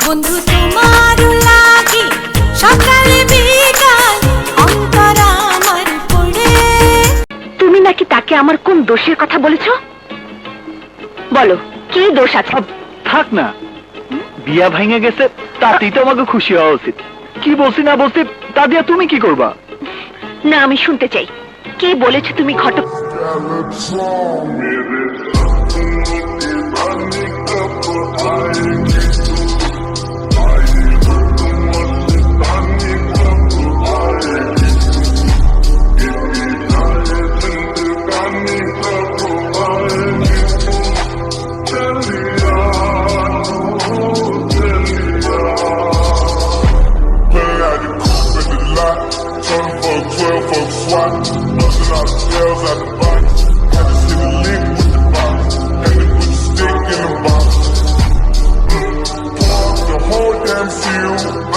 বন্ধু তোমার লাগে সকালে বিকাল অন্তর আমার পড়ে। তুমি নাকি তাকে আমার কোন দোষের কথা বলেছ? বলো, কি দোষ আছে? থাক না, বিয়া ভাঙে গেছে তাতেই তো আমাকে খুশি হওয়া উচিত। কি বলছি না বলছি তা দিয়া তুমি কি করবা? না, আমি শুনতে চাই, কে বলেছে তুমি ঘটক? Busting all the shells out the box. Had to see the lick with the box. Had to put the stick in the box. Pour the whole damn seal.